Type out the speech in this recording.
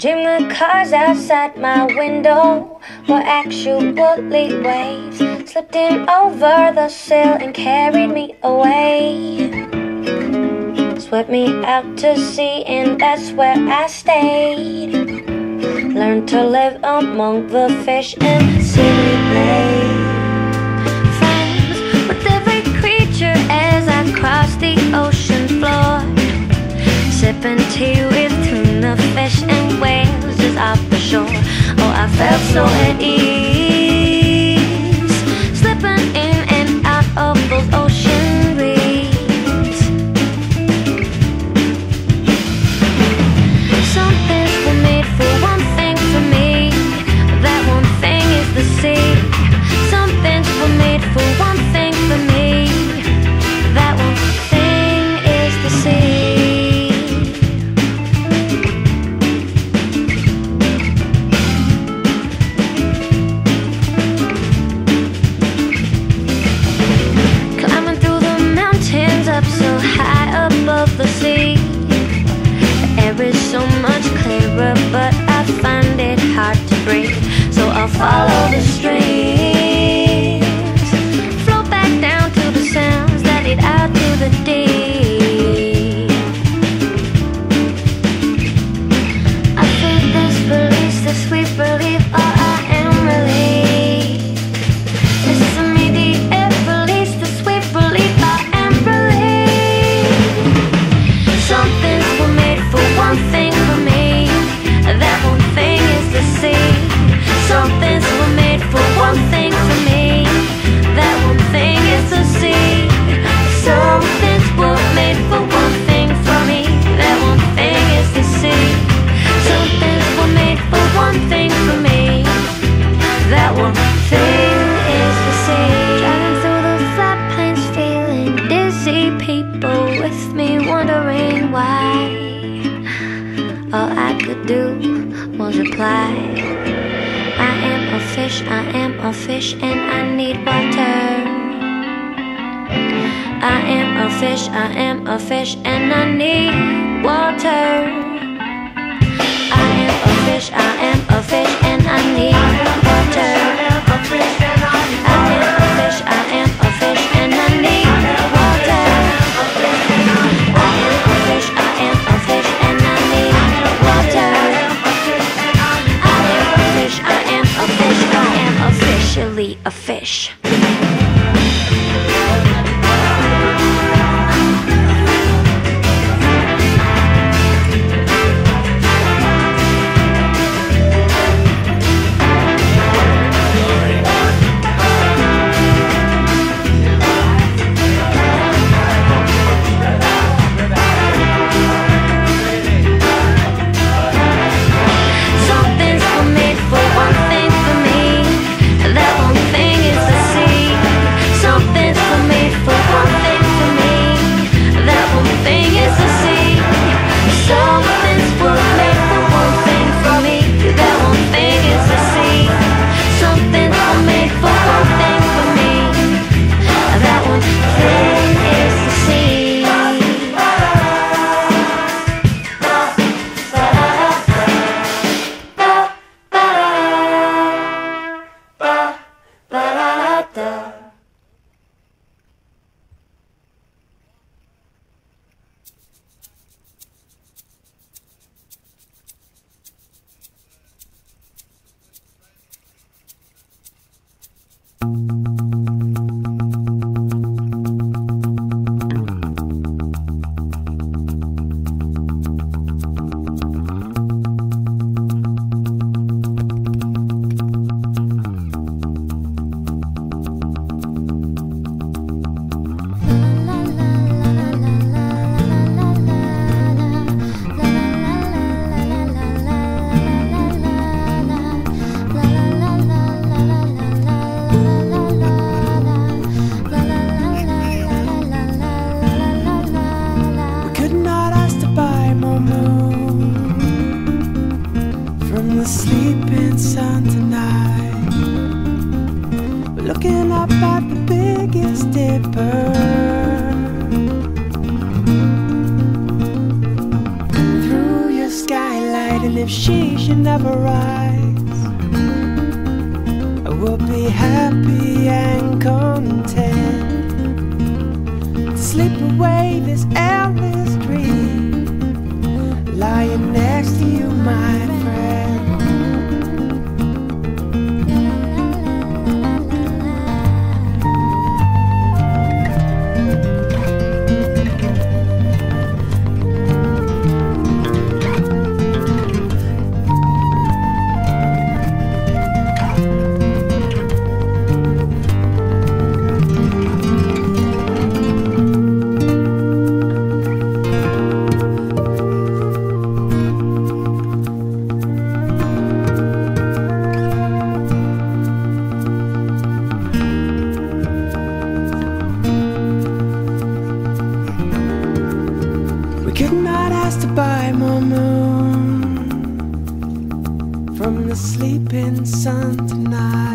Dream the cars outside my window were actually waves. Slipped in over the sill and carried me away. Swept me out to sea and that's where I stayed. Learned to live among the fish and see me play. Friends with every creature as I crossed the ocean floor. Sipping tea with tuna fish and whales just off the shore. Oh, I felt so at ease, slipping in and out of those ocean breeze. Some things were made for one thing for me. That one thing is the sea. Some things were made for one thing for me. That one thing is the sea. The sea, the air is so much clearer, but I find it hard to breathe. So I'll follow the streams, float back down to the sounds that lead out to the deep. I feel this release, this sweet relief. Oh, I am relieved. Listen to me, the air release, the sweet relief. I am relieved. Some things were made for one thing for me. That one thing is the sea. Some things were made for one thing for me. That one thing is the sea. Some things were made for one thing for me. That one thing is the sea. Some things were made for one thing for me. That one thing is the sea. Driving through the flat plains, feeling dizzy. People with me wondering why. All I could do was reply, I am a fish, I am a fish, and I need water. I am a fish, I am a fish, and I need water. I am a fish, I am a fish, and I need water. I am a fish, I am a fish, and I need water. I am a fish, I am a fish, and I need water. I am a fish, I am a fish, I am officially a fish. if she should never rise, I would be happy and content to sleep away this endless dream, lying next to you, my friend. Could not ask to buy more moon from the sleeping sun tonight.